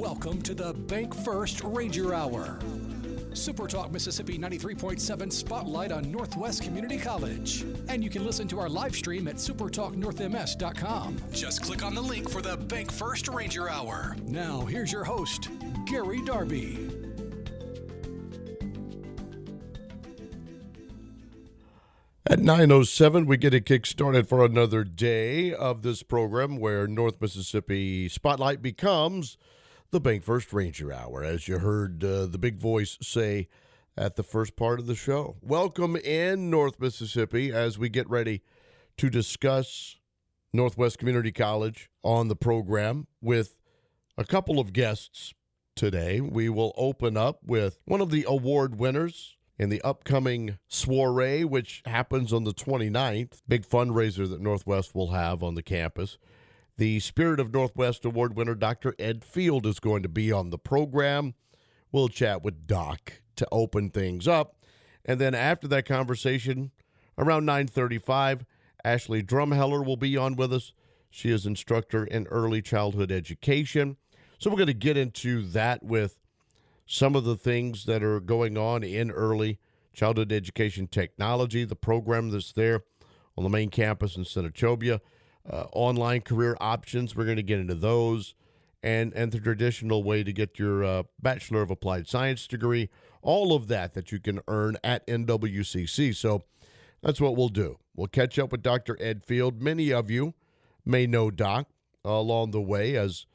Welcome to the Bank First Ranger Hour. Super Talk Mississippi 93.7 Spotlight on Northwest Community College. And you can listen to our live stream at supertalknorthms.com. Just click on the link for the Bank First Ranger Hour. Now, here's your host, Gary Darby. At 9:07, we get a kick started for another day of this program where North Mississippi Spotlight becomes the Bank First Ranger Hour, as you heard the big voice say at the first part of the show. Welcome in, North Mississippi, as we get ready to discuss Northwest Community College on the program with a couple of guests today. We will open up with one of the award winners in the upcoming soiree, which happens on the 29th, big fundraiser that Northwest will have on the campus. The Spirit of Northwest Award winner, Dr. Ed Field, is going to be on the program. We'll chat with Doc to open things up. And then after that conversation, around 9:35, Ashley Drumheller will be on with us. She is instructor in early childhood education. So we're going to get into that with some of the things that are going on in early childhood education technology, the program that's there on the main campus in Senatobia, online career options. We're going to get into those, and the traditional way to get your Bachelor of Applied Science degree, all of that you can earn at NWCC. So that's what we'll do. We'll catch up with Dr. Ed Field. Many of you may know Doc along the way as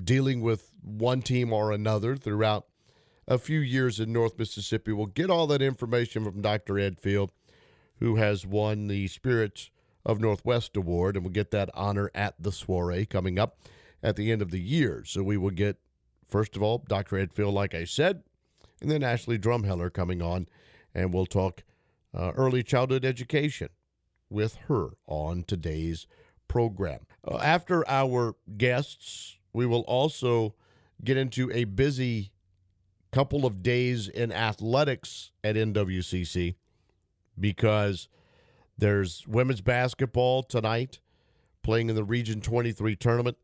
dealing with one team or another throughout a few years in North Mississippi. We'll get all that information from Dr. Ed Field, who has won the Spirit of Northwest Award, and we'll get that honor at the soiree coming up at the end of the year. So we will get, first of all, Dr. Ed Field, like I said, and then Ashley Drumheller coming on, and we'll talk early childhood education with her on today's program. After our guests, we will also get into a busy couple of days in athletics at NWCC because there's women's basketball tonight playing in the Region 23 tournament.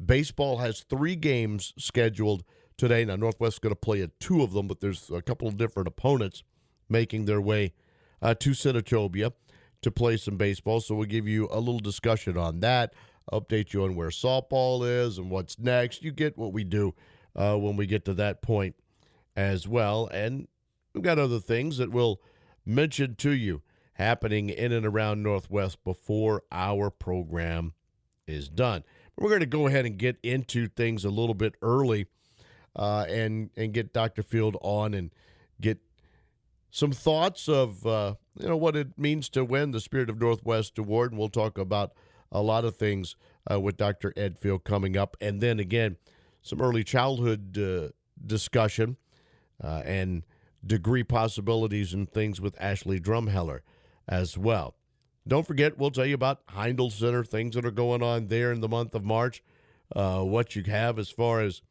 Baseball has 3 games scheduled today. Now, Northwest's going to play at 2 of them, but there's a couple of different opponents making their way to Senatobia to play some baseball. So we'll give you a little discussion on that, update you on where softball is and what's next. You get what we do when we get to that point as well. And we've got other things that we'll mention to you happening in and around Northwest before our program is done. We're going to go ahead and get into things a little bit early and get Dr. Field on and get some thoughts of what it means to win the Spirit of Northwest Award. And we'll talk about a lot of things with Dr. Ed Field coming up. And then, again, some early childhood discussion and degree possibilities and things with Ashley Drumheller as well. Don't forget, we'll tell you about Heindel Center, things that are going on there in the month of March, what you have as far as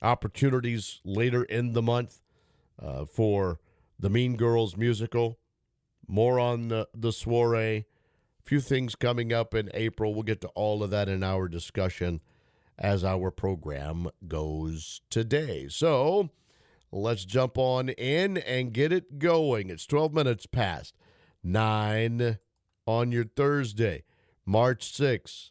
opportunities later in the month for the Mean Girls musical, more on the soiree, a few things coming up in April. We'll get to all of that in our discussion as our program goes today. So let's jump on in and get it going. It's 12 minutes past 9 on your Thursday, March 6th.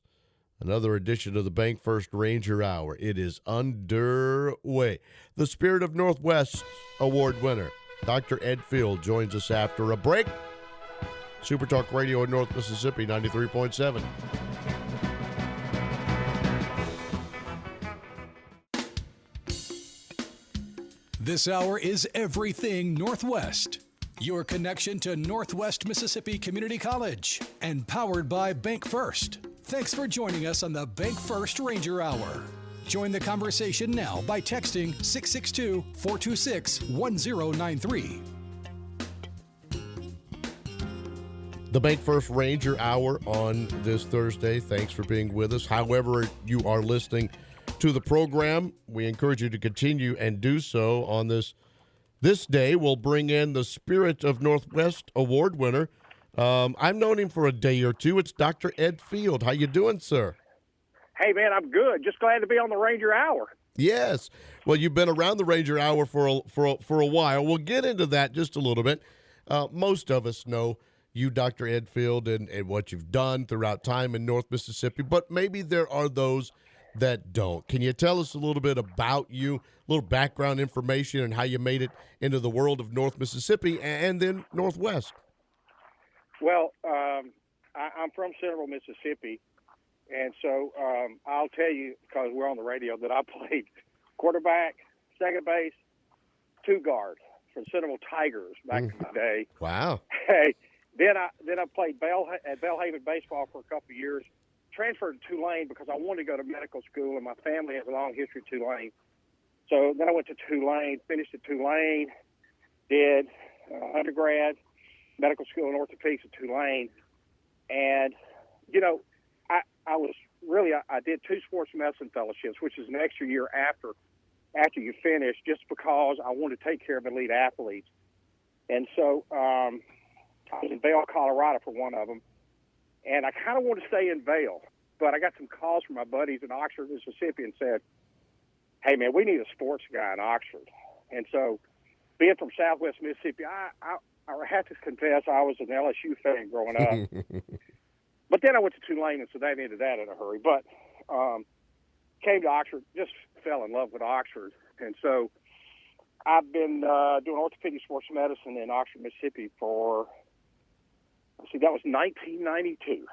Another edition of the Bank First Ranger Hour. It is underway. The Spirit of Northwest Award winner, Dr. Ed Field, joins us after a break. Super Talk Radio in North Mississippi, 93.7. This hour is everything Northwest. Your connection to Northwest Mississippi Community College and powered by Bank First. Thanks for joining us on the Bank First Ranger Hour. Join the conversation now by texting 662-426-1093. The Bank First Ranger Hour on this Thursday. Thanks for being with us. However you are listening to the program, we encourage you to continue and do so on this day. We'll bring in the Spirit of Northwest Award winner. I've known him for a day or two. It's Dr. Ed Field. How you doing, sir? Hey, man, I'm good. Just glad to be on the Ranger Hour. Yes. Well, you've been around the Ranger Hour for a while. We'll get into that just a little bit. Most of us know you, Dr. Edfield, and what you've done throughout time in North Mississippi, but maybe there are those that don't. Can you tell us a little bit about you, a little background information, and how you made it into the world of North Mississippi and then Northwest? Well, I'm from Central Mississippi, and so I'll tell you, because we're on the radio, that I played quarterback, second base, two guard for Central Tigers back in the day. Wow. Hey, then I played at Belhaven baseball for a couple of years. Transferred to Tulane because I wanted to go to medical school, and my family has a long history at Tulane. So then I went to Tulane, finished at Tulane, did undergrad, medical school in orthopedics at Tulane. And, you know, I did 2 sports medicine fellowships, which is an extra year after you finish, just because I wanted to take care of elite athletes. And so I was in Vail, Colorado for one of them. And I kind of wanted to stay in Vail, but I got some calls from my buddies in Oxford, Mississippi, and said, hey, man, we need a sports guy in Oxford. And so being from Southwest Mississippi, I have to confess I was an LSU fan growing up. But then I went to Tulane, and so that ended that in a hurry. But came to Oxford, just fell in love with Oxford. And so I've been doing orthopedic sports medicine in Oxford, Mississippi for, that was 1992.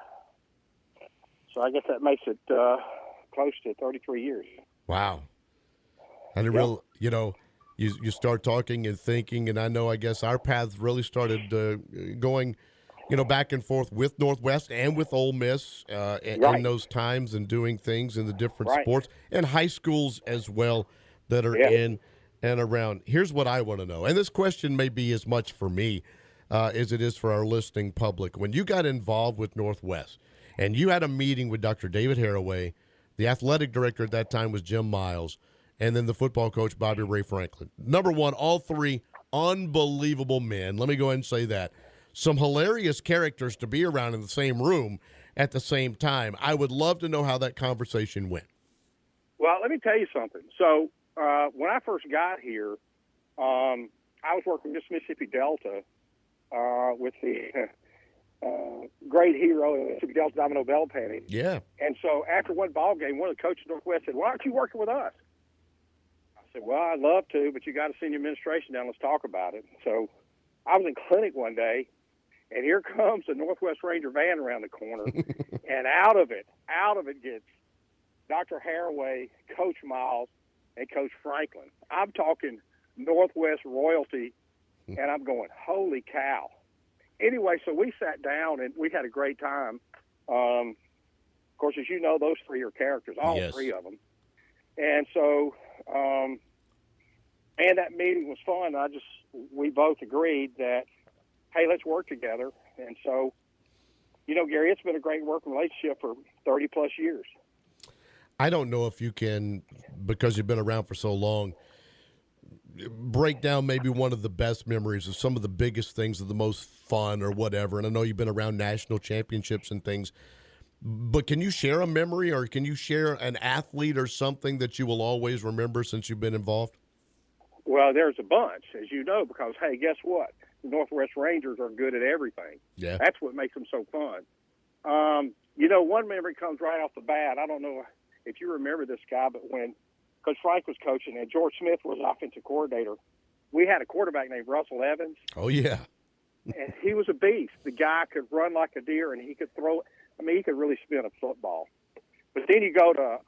So I guess that makes it close to 33 years. Wow. And you start talking and thinking, and I guess our paths really started going, back and forth with Northwest and with Ole Miss in those times, and doing things in the different sports and high schools as well that are in and around. Here's what I want to know, and this question may be as much for me as it is for our listening public. When you got involved with Northwest and you had a meeting with Dr. David Haraway, the athletic director at that time was Jim Miles, and then the football coach, Bobby Ray Franklin. Number one, all three unbelievable men. Let me go ahead and say that. Some hilarious characters to be around in the same room at the same time. I would love to know how that conversation went. Well, let me tell you something. So when I first got here, I was working with Mississippi Delta with the great hero in Mississippi Delta, Domino Bellpenny. Yeah. And so after one ball game, one of the coaches at Northwest said, why aren't you working with us? I said, well, I'd love to, but you got to send your administration down. Let's talk about it. So I was in clinic one day, and here comes the Northwest Ranger van around the corner, and out of it gets Dr. Haraway, Coach Miles, and Coach Franklin. I'm talking Northwest royalty, and I'm going, holy cow. Anyway, so we sat down, and we had a great time. Of course, as you know, those three are characters, all three of them. And so and that meeting was fun. We both agreed that, hey, let's work together. And so, Gary, it's been a great working relationship for 30-plus years. I don't know if you can, because you've been around for so long, break down maybe one of the best memories of some of the biggest things, of the most fun or whatever. And I know you've been around national championships and things, but can you share a memory, or can you share an athlete or something that you will always remember since you've been involved? Well, there's a bunch, as you know, because, hey, guess what? The Northwest Rangers are good at everything. Yeah. That's what makes them so fun. One memory comes right off the bat. I don't know if you remember this guy, but when Coach Frank was coaching and George Smith was offensive coordinator, we had a quarterback named Russell Evans. Oh, yeah. And he was a beast. The guy could run like a deer, and he could throw – he could really spin a football. But then you go to,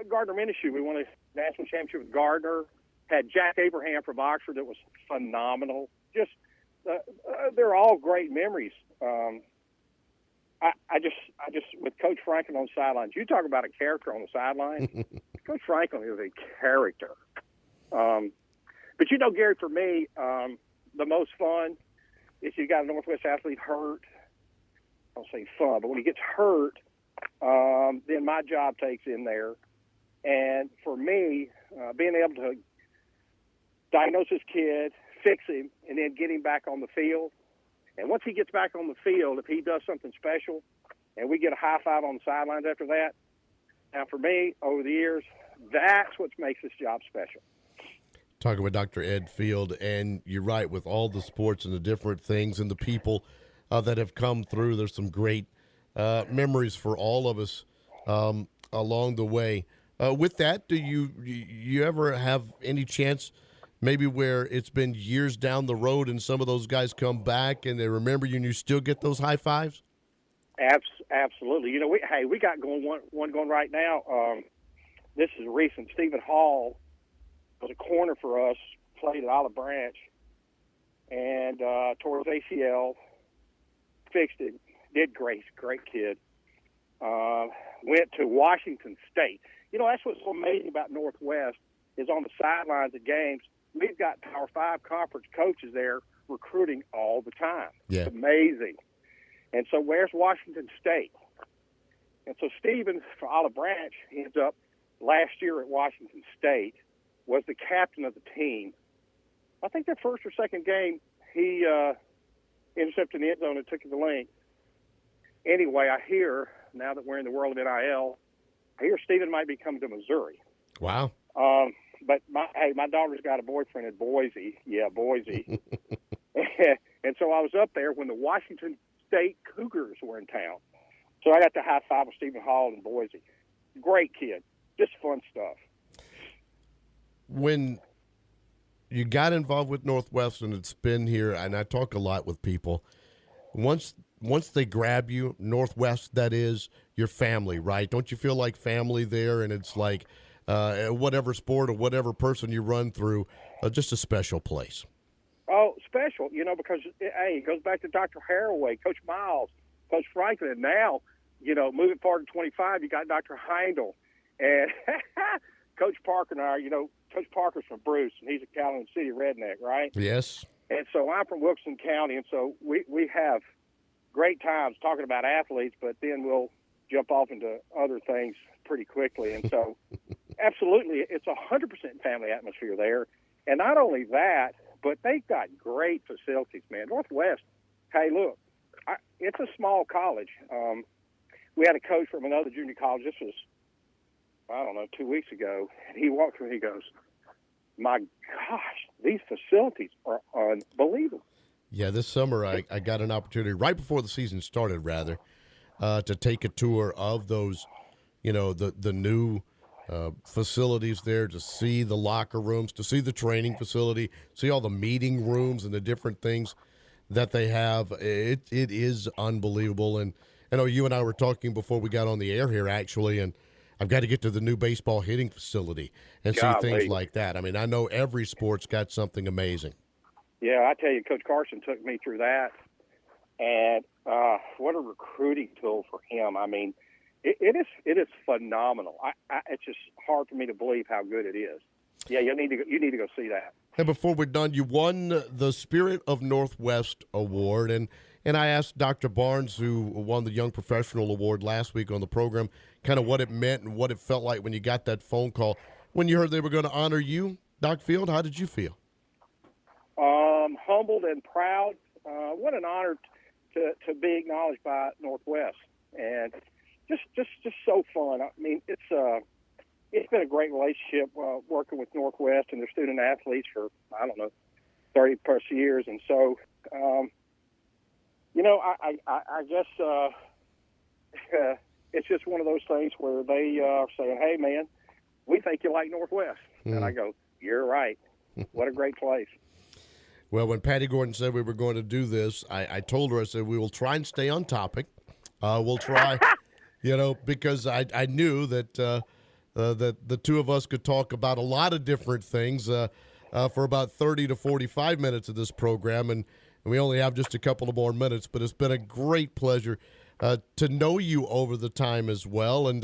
Gardner Minshew. We won a national championship with Gardner. Had Jack Abraham from Oxford that was phenomenal. Just they're all great memories. I just with Coach Franklin on the sidelines. You talk about a character on the sideline. Coach Franklin is a character. But Gary, for me, the most fun is you got a Northwest athlete hurt. I don't say fun, but when he gets hurt, then my job takes in there. And for me, being able to diagnose this kid, fix him, and then get him back on the field. And once he gets back on the field, if he does something special and we get a high five on the sidelines after that, Now, for me, over the years, that's what makes this job special. Talking with Dr. Ed Field, and you're right, with all the sports and the different things and the people that have come through, there's some great memories for all of us along the way. With that, do you ever have any chance maybe where it's been years down the road and some of those guys come back and they remember you and you still get those high fives? Absolutely. You know, we got one going right now. This is recent. Stephen Hall was a corner for us, played at Olive Branch, and tore his ACL, fixed it, did great kid. Went to Washington State. You know, that's what's so amazing about Northwest is on the sidelines of games, we've got Power 5 conference coaches there recruiting all the time. Yeah. It's amazing. And so where's Washington State? And so Stephen for Olive Branch ends up last year at Washington State, was the captain of the team. I think their first or second game, he intercepted in the end zone and took it to the lane. Anyway, I hear, now that we're in the world of NIL, I hear Stephen might be coming to Missouri. Wow. But my daughter's got a boyfriend in Boise. Yeah, Boise. And so I was up there when the Washington State Cougars were in town. So I got to high five with Stephen Hall in Boise. Great kid. Just fun stuff. When you got involved with Northwest, and it's been here, and I talk a lot with people, once they grab you, Northwest, that is your family, right? Don't you feel like family there? And it's like whatever sport or whatever person you run through, just a special place. Oh, special, you know, because, hey, it goes back to Dr. Haraway, Coach Miles, Coach Franklin, and now, you know, moving forward to 25, you got Dr. Heindel, and Coach Parker and I, you know, Coach Parker's from Bruce, and he's a Calhoun City redneck, right? Yes. And so I'm from Wilkeston County, and so we have great times talking about athletes, but then we'll jump off into other things pretty quickly. And so absolutely, it's 100% family atmosphere there. And not only that, but they've got great facilities, man. Northwest, hey, look, it's a small college. We had a coach from another junior college. This was, I don't know, 2 weeks ago. And he walked through and he goes, my gosh, these facilities are unbelievable. Yeah, this summer I got an opportunity, right before the season started, rather, to take a tour of those, you know, the new facilities there, to see the locker rooms, to see the training facility, see all the meeting rooms and the different things that they have. It is unbelievable. And I know you and I were talking before we got on the air here, actually, and I've got to get to the new baseball hitting facility and see things like that. I mean, I know every sport's got something amazing. Yeah, I tell you, Coach Carson took me through that, and what a recruiting tool for him. I mean, it is phenomenal. It's just hard for me to believe how good it is. Yeah, you need to go see that. And before we're done, you won the Spirit of Northwest Award, and I asked Dr. Barnes, who won the Young Professional Award last week on the program, kind of what it meant and what it felt like when you got that phone call. When you heard they were going to honor you, Doc Field, how did you feel? Humbled and proud. What an honor to be acknowledged by Northwest, and just so fun. I mean, it's been a great relationship working with Northwest and their student athletes for, I don't know, 30 plus years, and so you know, I guess it's just one of those things where they are saying, "Hey, man, we think you like Northwest," and I go, "You're right. What a great place." Well, when Patty Gordon said we were going to do this, I told her, I said, we will try and stay on topic. We'll try, you know, because I knew that that the two of us could talk about a lot of different things for about 30 to 45 minutes of this program, and we only have just a couple of more minutes, but it's been a great pleasure to know you over the time as well, and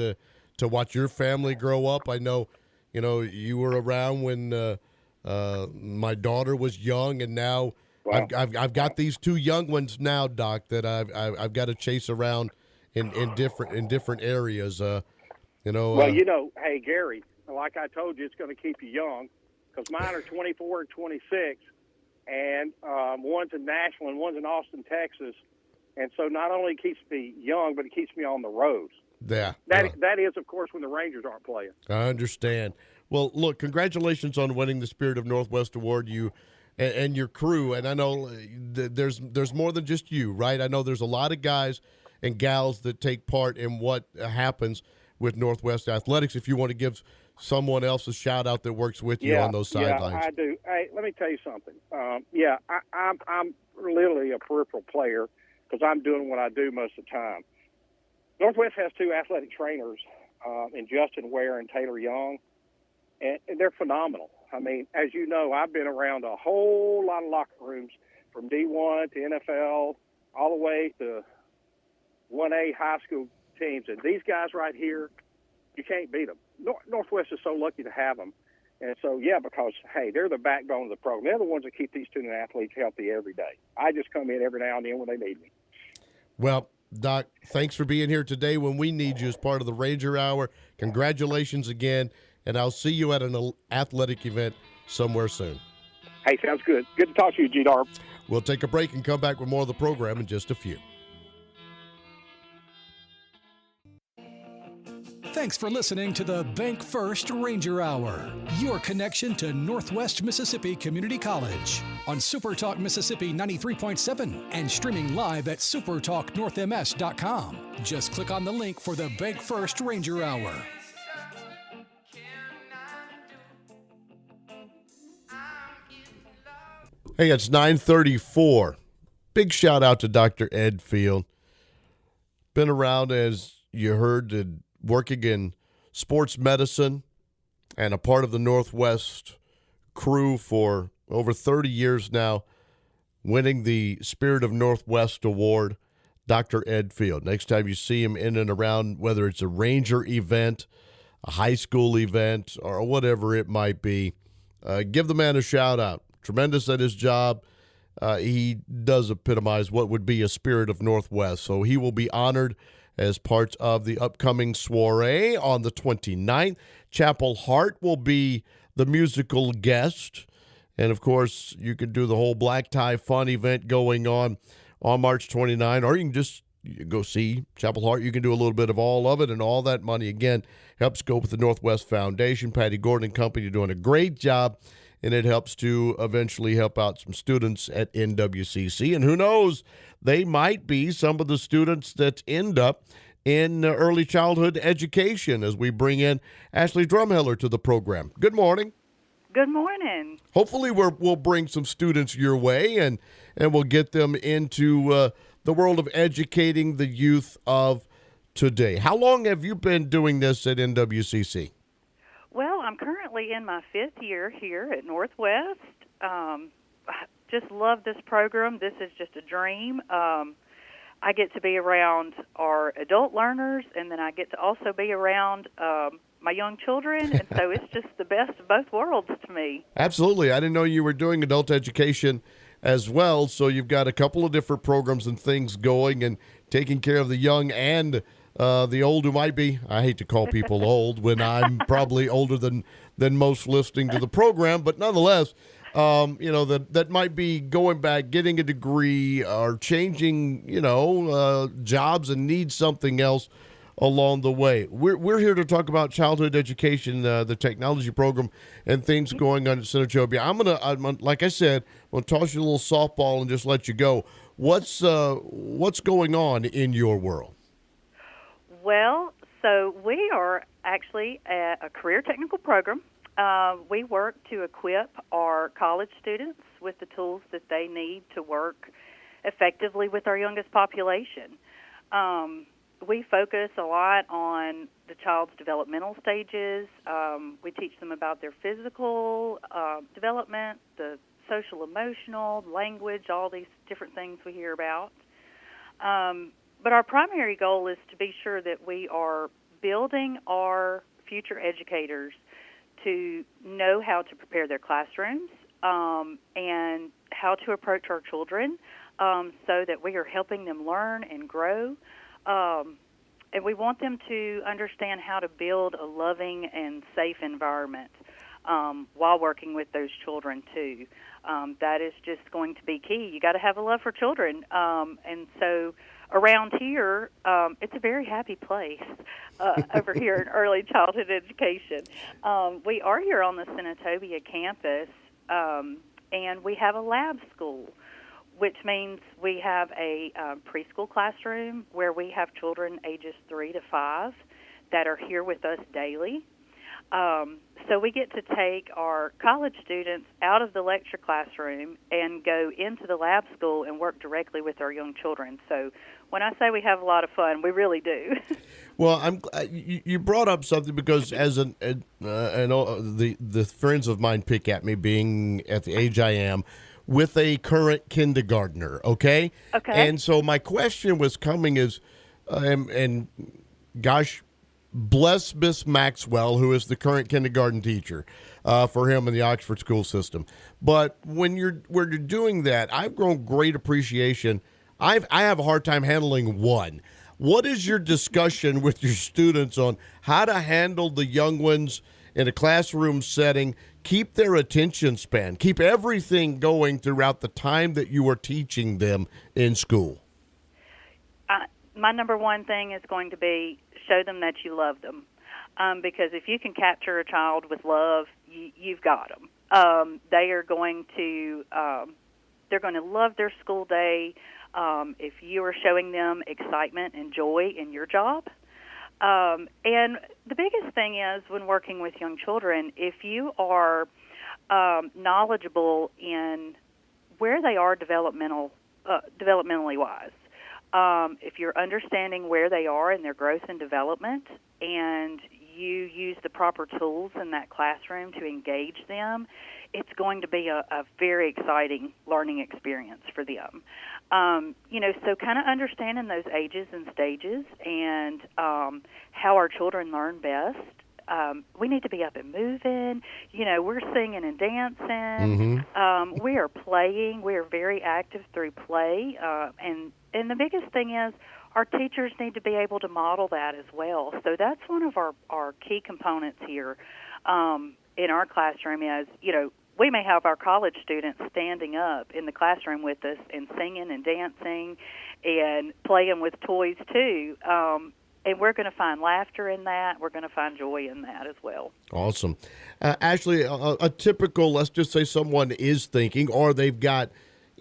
to watch your family grow up. I know, you know, you were around when my daughter was young, and now wow. I've got these two young ones now, Doc, that I've got to chase around in different areas. You know. Well, you know, hey Gary, like I told you, it's going to keep you young, because mine are 24 and 26, and one's in Nashville and one's in Austin, Texas, and so not only keeps me young, but it keeps me on the road. Yeah. That is, of course, when the Rangers aren't playing. I understand. Well, look, congratulations on winning the Spirit of Northwest Award, you and your crew. And I know there's more than just you, right? I know there's a lot of guys and gals that take part in what happens with Northwest Athletics. If you want to give someone else a shout-out that works with you on those sidelines. Yeah, I do. Hey, let me tell you something. I'm literally a peripheral player because I'm doing what I do most of the time. Northwest has two athletic trainers in Justin Ware and Taylor Young, and they're phenomenal. I mean, as you know, I've been around a whole lot of locker rooms from D1 to NFL all the way to 1A high school teams, and these guys right here, you can't beat them. Northwest is so lucky to have them. And so, because, hey, they're the backbone of the program. They're the ones that keep these student athletes healthy every day. I just come in every now and then when they need me. Well, Doc, thanks for being here today when we need you as part of the Ranger Hour. Congratulations again, and I'll see you at an athletic event somewhere soon. Hey, sounds good. Good to talk to you, G-Darb. We'll take a break and come back with more of the program in just a few. Thanks for listening to the Bank First Ranger Hour, your connection to Northwest Mississippi Community College on Super Talk Mississippi 93.7 and streaming live at supertalknorthms.com. Just click on the link for the Bank First Ranger Hour. Hey, it's 9:34. Big shout out to Dr. Ed Field. Been around, as you heard, working in sports medicine and a part of the Northwest crew for over 30 years now, winning the Spirit of Northwest Award, Dr. Ed Field. Next time you see him in and around, whether it's a Ranger event, a high school event, or whatever it might be, give the man a shout out. Tremendous at his job. He does epitomize what would be a Spirit of Northwest. So he will be honored as part of the upcoming soiree on the 29th. Chapel Hart will be the musical guest. And, of course, you can do the whole black tie fun event going on March 29, or you can just go see Chapel Hart. You can do a little bit of all of it, and all that money, again, helps go with the Northwest Foundation. Patty Gordon and company doing a great job, and it helps to eventually help out some students at NWCC. And who knows, they might be some of the students that end up in early childhood education as we bring in Ashley Drumheller to the program. Good morning. Good morning. Hopefully we'll bring some students your way, and we'll get them into the world of educating the youth of today. How long have you been doing this at NWCC? Well, I'm currently in my 5th year here at Northwest. I just love this program. This is just a dream. I get to be around our adult learners, and then I get to also be around my young children, and so it's just the best of both worlds to me. Absolutely. I didn't know you were doing adult education as well, so you've got a couple of different programs and things going and taking care of the young and the old who might be. I hate to call people old when I'm probably older than most listening to the program, but nonetheless, that might be going back, getting a degree, or changing, jobs and need something else along the way. We're here to talk about childhood education, the technology program, and things going on at Senatobia. I'm like I said, I'm gonna toss you a little softball and just let you go. What's going on in your world? Well, so we are actually at a career technical program. We work to equip our college students with the tools that they need to work effectively with our youngest population. We focus a lot on the child's developmental stages. We teach them about their physical development, the social, emotional, language, all these different things we hear about. But our primary goal is to be sure that we are building our future educators to know how to prepare their classrooms and how to approach our children so that we are helping them learn and grow. And we want them to understand how to build a loving and safe environment while working with those children, too. That is just going to be key. You got to have a love for children. And so around here, it's a very happy place over here in early childhood education. We are here on the Senatobia campus, and we have a lab school, which means we have a preschool classroom where we have children ages 3 to 5 that are here with us daily. So we get to take our college students out of the lecture classroom and go into the lab school and work directly with our young children. So when I say we have a lot of fun, we really do. Well, you brought up something because as the friends of mine pick at me being at the age I am with a current kindergartner, okay? Okay. And so my question was coming is, and gosh, bless Miss Maxwell, who is the current kindergarten teacher for him in the Oxford school system. But when you're doing that, I've grown great appreciation. I have a hard time handling one. What is your discussion with your students on how to handle the young ones in a classroom setting, keep their attention span, keep everything going throughout the time that you are teaching them in school? My number one thing is going to be show them that you love them, because if you can capture a child with love, you've got them. They are going to they're going to love their school day if you are showing them excitement and joy in your job. And the biggest thing is when working with young children, if you are knowledgeable in where they are developmentally wise, if you're understanding where they are in their growth and development, and you use the proper tools in that classroom to engage them, it's going to be a very exciting learning experience for them. So kind of understanding those ages and stages and how our children learn best. We need to be up and moving. We're singing and dancing. Mm-hmm. We are playing. We are very active through play. And the biggest thing is our teachers need to be able to model that as well. So that's one of our key components here in our classroom is, we may have our college students standing up in the classroom with us and singing and dancing and playing with toys too. And we're going to find laughter in that. We're going to find joy in that as well. Awesome. Ashley, a typical, let's just say someone is thinking, or they've got,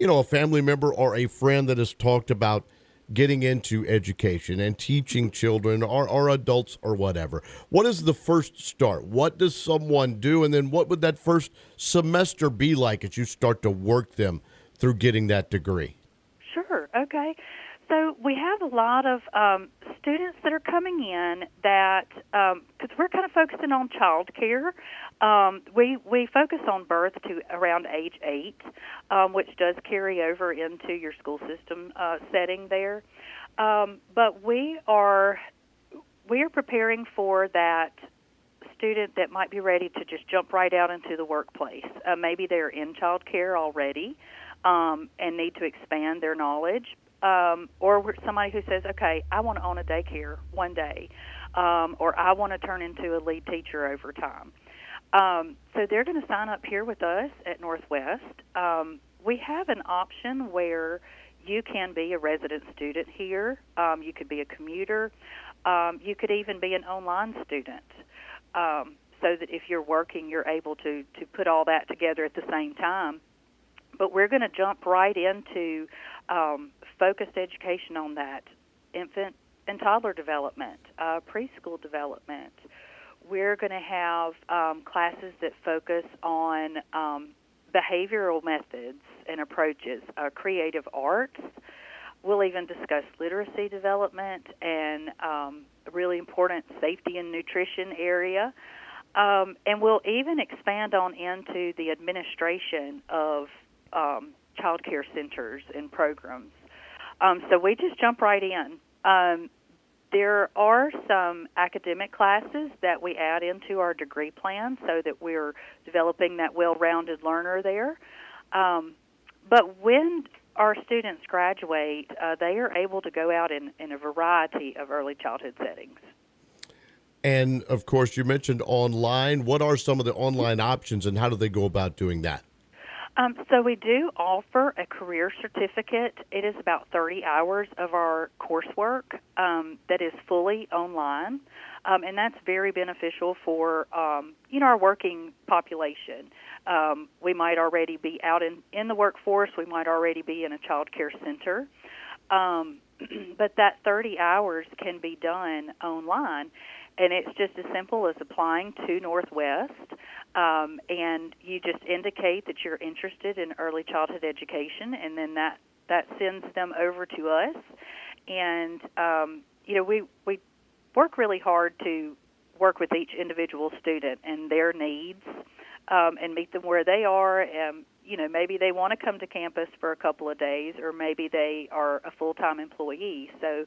a family member or a friend that has talked about getting into education and teaching children or adults or whatever. What is the first start? What does someone do? And then what would that first semester be like as you start to work them through getting that degree? Sure. Okay. So we have a lot of students that are coming in that, because we're kind of focusing on childcare, we focus on birth to around age 8, which does carry over into your school system setting there. But we are preparing for that student that might be ready to just jump right out into the workplace. Maybe they're in childcare already and need to expand their knowledge. Or somebody who says, okay, I want to own a daycare one day, or I want to turn into a lead teacher over time. So they're going to sign up here with us at Northwest. We have an option where you can be a resident student here. You could be a commuter. You could even be an online student, so that if you're working, you're able to put all that together at the same time. But we're going to jump right into focused education on that infant and toddler development, preschool development. We're going to have classes that focus on behavioral methods and approaches, creative arts. We'll even discuss literacy development and a really important safety and nutrition area. And we'll even expand on into the administration of child care centers and programs. So we just jump right in. There are some academic classes that we add into our degree plan so that we're developing that well-rounded learner there. But when our students graduate, they are able to go out in a variety of early childhood settings. And, of course, you mentioned online. What are some of the online options, and how do they go about doing that? So we do offer a career certificate. It is about 30 hours of our coursework that is fully online, and that's very beneficial for, our working population. We might already be out in the workforce. We might already be in a child care center. But that 30 hours can be done online, and it's just as simple as applying to Northwest, and you just indicate that you're interested in early childhood education, and then that sends them over to us. And, we work really hard to work with each individual student and their needs, and meet them where they are. Maybe they want to come to campus for a couple of days, or maybe they are a full-time employee. So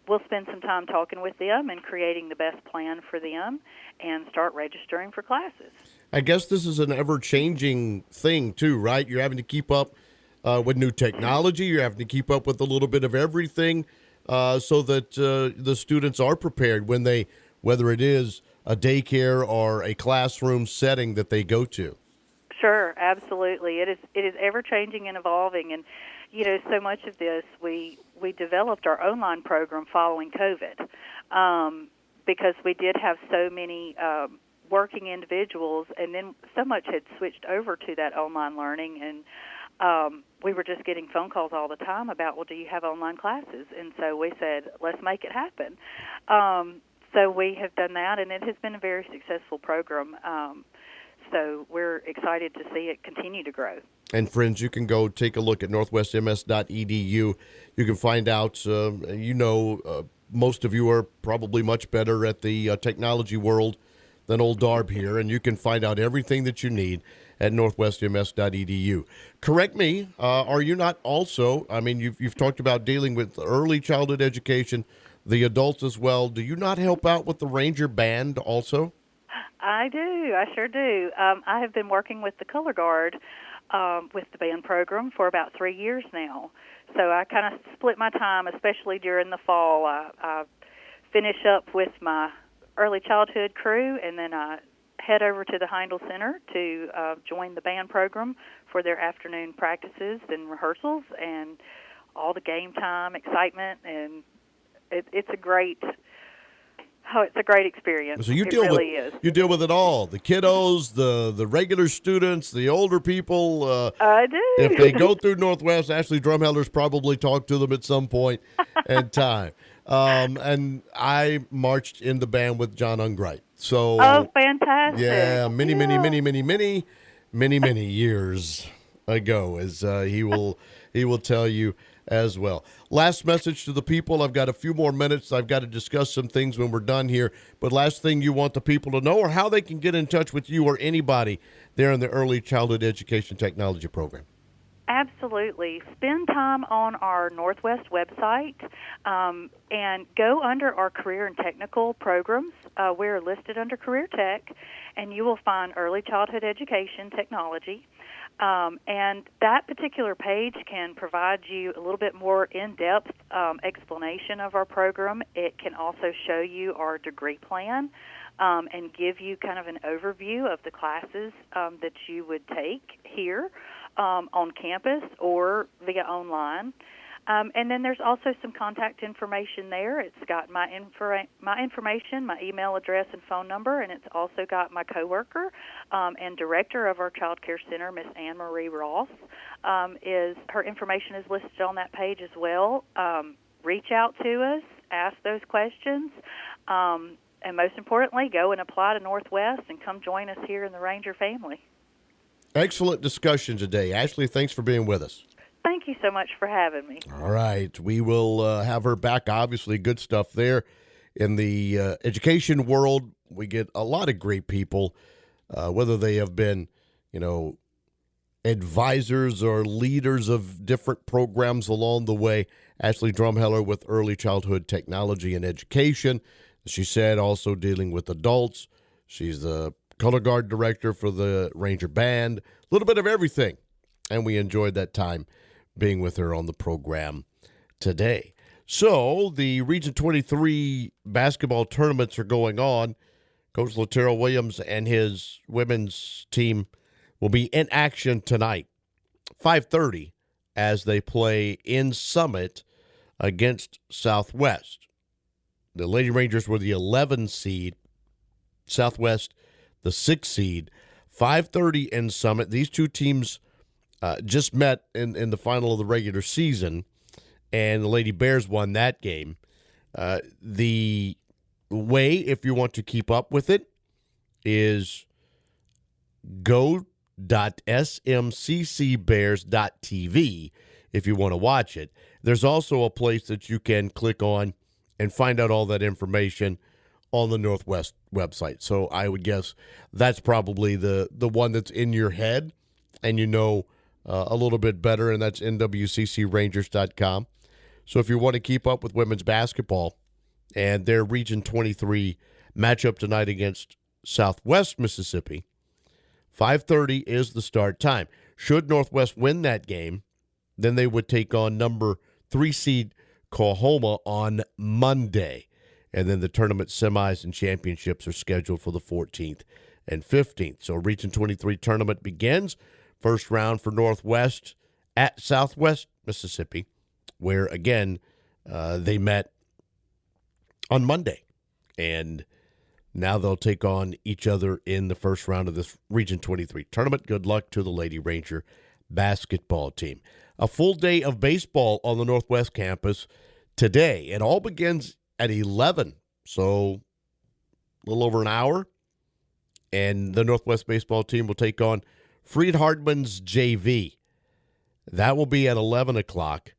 we'll spend some time talking with them and creating the best plan for them and start registering for classes. I guess this is an ever-changing thing, too, right? You're having to keep up with new technology. You're having to keep up with a little bit of everything so that the students are prepared when whether it is a daycare or a classroom setting that they go to. Sure, absolutely. It is ever changing and evolving, and so much of this we developed our online program following COVID because we did have so many working individuals, and then so much had switched over to that online learning, and we were just getting phone calls all the time about, well, do you have online classes? And so we said, let's make it happen. So we have done that, and it has been a very successful program. So we're excited to see it continue to grow. And friends, you can go take a look at northwestms.edu. You can find out, most of you are probably much better at the technology world than old Darb here, and you can find out everything that you need at northwestms.edu. Correct me, are you not also, you've talked about dealing with early childhood education, the adults as well. Do you not help out with the Ranger Band also? I do. I sure do. I have been working with the Color Guard with the band program for about 3 years now. So I kind of split my time, especially during the fall. I finish up with my early childhood crew, and then I head over to the Heindel Center to join the band program for their afternoon practices and rehearsals and all the game time excitement, and it's a great experience. So you is. You deal with it all: the kiddos, the regular students, the older people. I do. If they go through Northwest, Ashley Drumheller's probably talked to them at some point in time. And I marched in the band with John Ungright. So fantastic! Yeah, many years ago, as he will tell you as well. Last message to the people. I've got a few more minutes. I've got to discuss some things when we're done here. But last thing you want the people to know, or how they can get in touch with you or anybody there in the Early Childhood Education Technology Program. Absolutely. Spend time on our Northwest website and go under our career and technical programs. We're listed under Career Tech, and you will find Early Childhood Education Technology. And that particular page can provide you a little bit more in-depth explanation of our program. It can also show you our degree plan and give you kind of an overview of the classes that you would take here on campus or via online. And then there's also some contact information there. It's got my information, my email address and phone number, and it's also got my coworker and director of our Child Care Center, Miss Anne Marie Ross. Her information is listed on that page as well. Reach out to us, ask those questions, and most importantly, go and apply to Northwest and come join us here in the Ranger family. Excellent discussion today. Ashley, thanks for being with us. Thank you so much for having me. All right. We will have her back. Obviously, good stuff there. In the education world, we get a lot of great people, whether they have been, advisors or leaders of different programs along the way. Ashley Drumheller with Early Childhood Technology and Education. She said also dealing with adults. She's the color guard director for the Ranger Band. A little bit of everything. And we enjoyed that time being with her on the program today. So the Region 23 basketball tournaments are going on. Coach Laterrell Williams and his women's team will be in action tonight, 5:30, as they play in Summit against Southwest. The Lady Rangers were the 11 seed, Southwest the 6 seed. 5:30 in Summit. These two teams just met in the final of the regular season, and the Lady Bears won that game. The way, if you want to keep up with it, is go.smccbears.tv if you want to watch it. There's also a place that you can click on and find out all that information on the Northwest website. So I would guess that's probably the one that's in your head and you know a little bit better, and that's NWCCRangers.com. So if you want to keep up with women's basketball and their Region 23 matchup tonight against Southwest Mississippi, 5:30 is the start time. Should Northwest win that game, then they would take on number 3 seed Coahoma on Monday. And then the tournament semis and championships are scheduled for the 14th and 15th. So Region 23 tournament begins. First round for Northwest at Southwest Mississippi, where, again, they met on Monday. And now they'll take on each other in the first round of this Region 23 tournament. Good luck to the Lady Ranger basketball team. A full day of baseball on the Northwest campus today. It all begins at 11, so a little over an hour. And the Northwest baseball team will take on Freed-Hardeman's JV. That will be at 11 o'clock.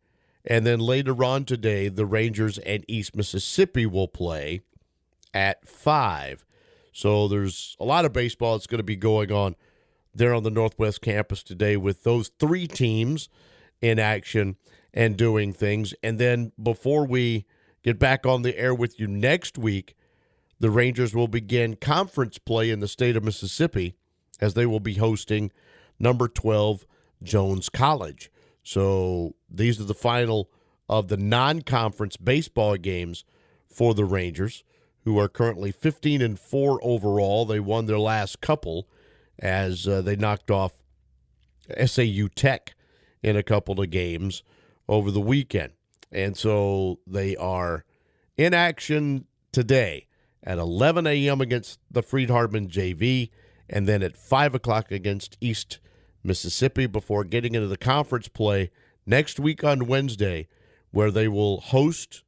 And then later on today, the Rangers and East Mississippi will play at 5. So there's a lot of baseball that's going to be going on there on the Northwest campus today with those 3 teams in action and doing things. And then before we get back on the air with you next week, the Rangers will begin conference play in the state of Mississippi as they will be hosting number 12 Jones College. So these are the final of the non-conference baseball games for the Rangers, who are currently 15-4 overall. They won their last couple as they knocked off SAU Tech in a couple of games over the weekend. And so they are in action today at 11 a.m. against the Freed-Hardeman JV, and then at 5 o'clock against East Mississippi before getting into the conference play next week on Wednesday, where they will host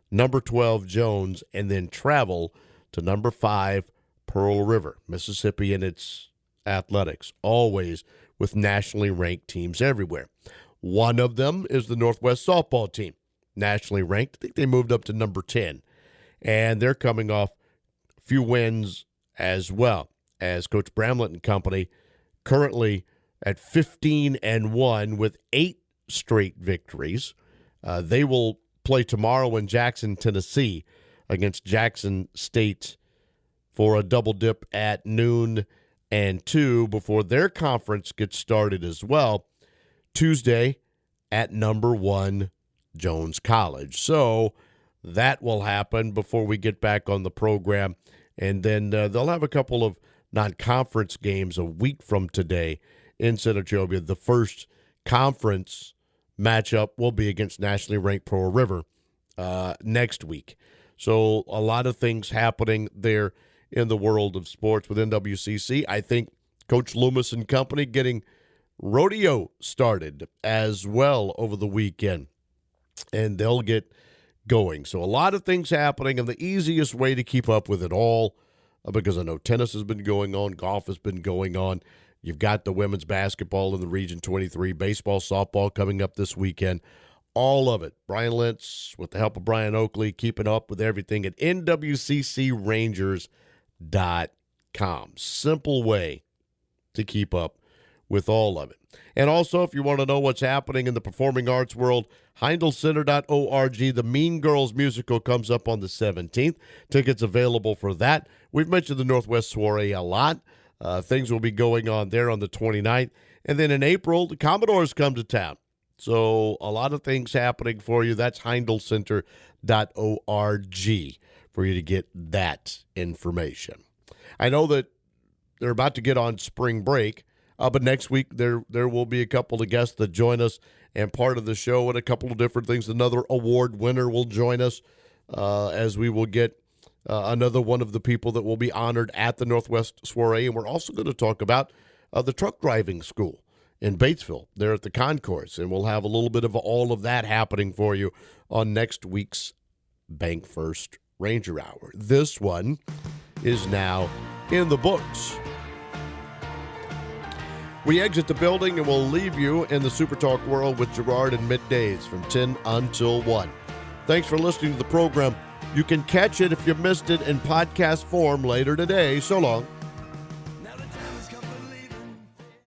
number 12 Jones and then travel to number 5 Pearl River. Mississippi in its athletics, always with nationally ranked teams everywhere. One of them is the Northwest softball team, nationally ranked. I think they moved up to number 10, and they're coming off a few wins as well, as Coach Bramlett and company currently at 15-1 with 8 straight victories. They will play tomorrow in Jackson, Tennessee against Jackson State for a double dip at noon and 2 before their conference gets started as well Tuesday at number 1 Jones College. So that will happen before we get back on the program. And then they'll have a couple of non-conference games a week from today in Senatobia. The first conference matchup will be against nationally ranked Pearl River next week. So a lot of things happening there in the world of sports with NWCC. I think Coach Loomis and company getting rodeo started as well over the weekend, and they'll get going. So a lot of things happening, and the easiest way to keep up with it all, because I know tennis has been going on, golf has been going on. You've got the women's basketball in the Region 23, baseball, softball coming up this weekend. All of it. Brian Lentz, with the help of Brian Oakley, keeping up with everything at NWCCRangers.com. Simple way to keep up with all of it. And also, if you want to know what's happening in the performing arts world, HeindelCenter.org. The Mean Girls musical comes up on the 17th. Tickets available for that. We've mentioned the Northwest Soirée a lot. Things will be going on there on the 29th. And then in April, the Commodores come to town. So a lot of things happening for you. That's HeindelCenter.org for you to get that information. I know that they're about to get on spring break. But next week, there will be a couple of guests that join us and part of the show and a couple of different things. Another award winner will join us as we will get another one of the people that will be honored at the Northwest Soirée. And we're also going to talk about the truck driving school in Batesville there at the concourse. And we'll have a little bit of all of that happening for you on next week's Bank First Ranger Hour. This one is now in the books. We exit the building and we'll leave you in the Super Talk world with Gerard and middays from 10 until 1. Thanks for listening to the program. You can catch it if you missed it in podcast form later today. So long.